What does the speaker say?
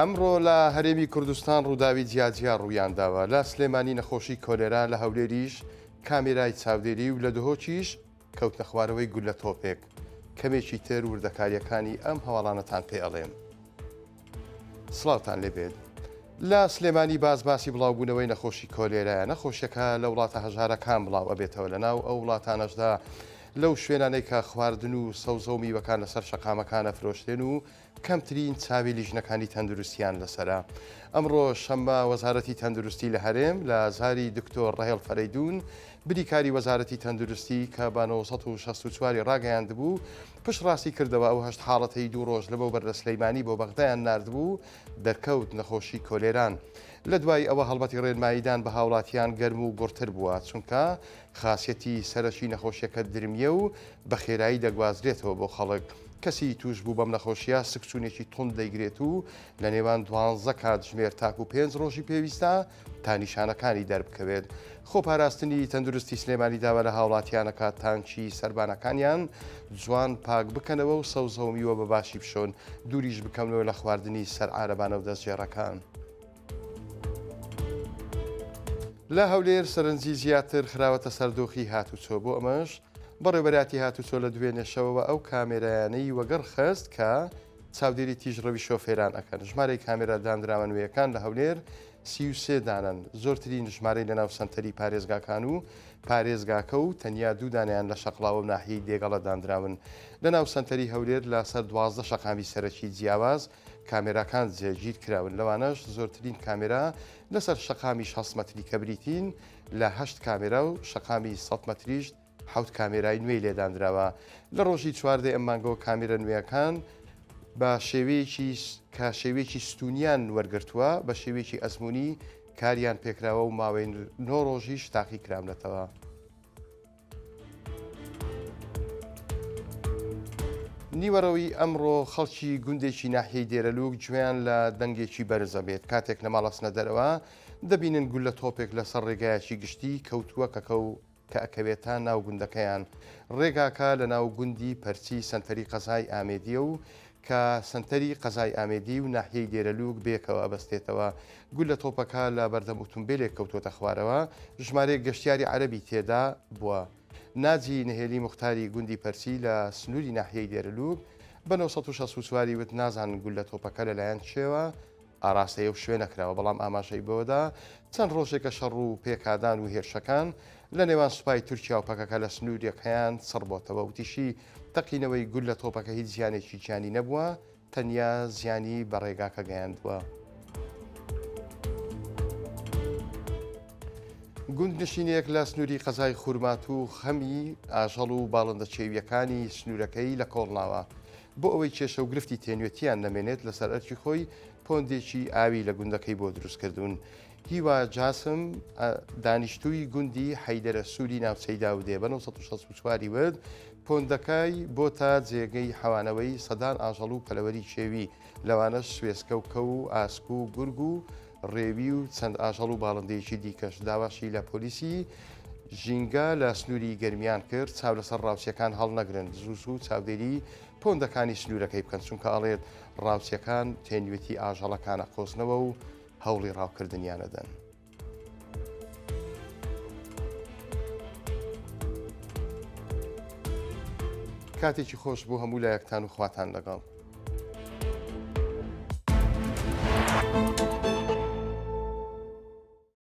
ئەمڕۆ لە هەرێمی کوردستان ڕووداوی جیاجیا ڕوویانداوە لە سلێمانی نەخۆشی کۆلێرا لە هەولێریش کامێرای چاودێری و لە دهۆچیش کەوتنە خوارەوەی گولە تۆپێک کەمێکی تر وردەکاریەکانی ئەم هەواڵانەتان پێ ئەڵێم. سڵاوتان لێبێت. لە سلێمانی باسی بڵاوبوونەوەی نەخۆشی کۆلێرایە نەخۆشیەکە لە وڵاتە هەژارەکان بڵاو ئەبێتەوە لەناو ئەو وڵاتانەشدا لەو شوێنانەی کە خواردن و سەوزە و میوەکان لەسەر شەقامەکانە فرۆشتێن و کەمترین چاوی لیژنەکانی تەندروستیان لەسەرە. ئەمڕۆ شەمە وەزارەتی تەندروستی لە هەرێم لە زاری دکتۆر ڕەهێڵ فەرەیدون بریکاری وەزارەتی تەندروستی کە بە 1964 ڕاگەیاندبوو پشتڕاستی کردەوە ئەو هەشت حاڵەتەی دوو ڕۆژ لەبەو بەردە سلەیمانی بۆ بەغدایان ناردبوو دەرکەوت نەخۆشی کۆلێران. لە دوای ئەوە هەڵبەتی ڕێنماییدان بە هاوڵاتیان گەرم و گورتر بووە چونکە خاسیەتی سەرەکی نەخۆشیەکە درمیە و بە خێرایی دەگوازرێتەوە بۆ خەڵک. کەسی توش بوو بەم نەخۆشیە سکچوونێکی تند دەیگرێت و لە نێوان 12 کاتژمێر تاکو 5 ڕۆژی پێویستە تا نیشانەکانی دەربکەوێت. خۆپاراستنی تەندروستی سلێمانی داوە لە هاوڵاتیانەکە تانکی سەربانەکانیان جوان پاک بکەنەوە و سەوزە و میوە بە باشی بشۆن دووریش بکەمنەوە لە خواردنی سەر عارەبانە و دەستجێڕەکان. لە هەولێر سەرنجی زیاتر خراوەتە سەردۆخی هاتوچۆ بۆ ئەمەش بەڕێوەبەراتی هاتوچۆ لە دوێنێشەوەوە ئەو کامێرایانەی وەگەڕ خست کە چاودێری تیژڕەوی شۆفێران ئەکەن. ژمارەی کامێرا دانراوە نوێیەکان لە هەولێر 33 دانن زۆرترین ژمارەی لەناو سەنتەری پارێزگاکان و پارێزگاکە و تەنیا دوو دانیان لە شەقڵاوە ناحیەی دێگەڵە دانراون. لەناو سەنتەری هەولێر لە سەر 12 شەقامی سەرەکی جیاواز کامێراکان جێگیر کراون لەوانەش زۆرترین کامێرا لەسەر شەقامی 6 مەتری کەبریتین لە 8 کامێرا و شەقامی 100 مەتریش 7 کامێرای نوێی لێدانراوە. لە ڕۆژی چواردەی ئەم مانگۆ کامێرە نوێیەکان بە شێوەیەکی ستونیان وەرگرتووە بە شێوەیەکی ئەزمموی کاریان پێکراوە و ماوەی 9 ڕۆژیش تاقی کرامنەتەوە. نیوەڕەوی ئەمڕۆ خەڵکی گوندێکی ناحیەی دێرەلووک گوێیان لە دەنگێکی بەرزە بێت کاتێک لە ماڵەسنە دەرەوە دەبینن گولە تۆپێک لەسەر ڕێگایەکی گشتی کەوتووە کە ئەکەوێتە ناو گوندەکەیان. ڕێگاکە لە ناو گوندی پەرچی سنتەری قەزای ئامێدیە و کە سنتەری قەزای ئامێدی و ناحیەی دێرەلووک بێکەوە ئەبەستێتەوە. گولە تۆپەکە لە بەردەم ئۆتۆمبیلێک کەوتۆتە خوارەوە ژمارەیەک گەشتیاری عەرەبی تێدا بووە. ناجی نهێلی موختاری گوندی پەرسی لە سنووری ناحیەی دێرەلووک بە 1964 وت نازانن گولە تۆپەکە لەلایەن چێوە ئاراستەیە و شوێ نەکراوە بەڵام ئاماژەی بۆدا چەند ڕۆژێکە شەڕ و پێکادان و هێرشەکان لە نێوان سوپای تورکیا و پەکەکە لە سنووریەکەیان سڕ بۆتەوە وتیشی تەقینەوەی گولە تۆپەکە هیچ زیانێکی گیانی نەبووە تەنیا زیانی بە ڕێگاکە گەیاندووە. گوندنشینەیەک لە سنووری قەزای خورمات و خەمی ئاژەڵ و باڵندە چێویەکانی سنوورەکەی لە کۆڵناوە بۆ ئەوەی کێشە و گرفتی تێنوێتیان نەمێنێت لەسەر ئەرکی خۆی پۆندێکی ئاوی لە گوندەکەی بۆ دروستکردوون. هیوا جاسم دانیشتووی گوندی حەیدەرە سووری ناوچەیدا و دێ بە 1964 ورد پۆندەکەی بۆتە جێگەی حەوانەوەی سەدان ئاژەڵ و پەلەوەری چێوی لەوانەش سوێسکە و کە و ئاسک و گورگ و ڕێوی و چەند ئاژەڵ و باڵندەیەکی دیکەش. داواشی لە پۆلیسی ژینگە لە سنووری گەرمیان کرد چاو لەسەر ڕاوچیەکان هەڵ نەگرن زووس و چاودێری پۆندەکانی سنوورەکەی بکەن چونکە ئەڵێت ڕاوچیەکان تێنوێتی ئاژەڵەکانە قۆزنەوە و هەوڵی ڕاوکردنیانەدەن. کاتێکی خۆش بۆ هەموو لایەکتان و خواتان لەگەڵ.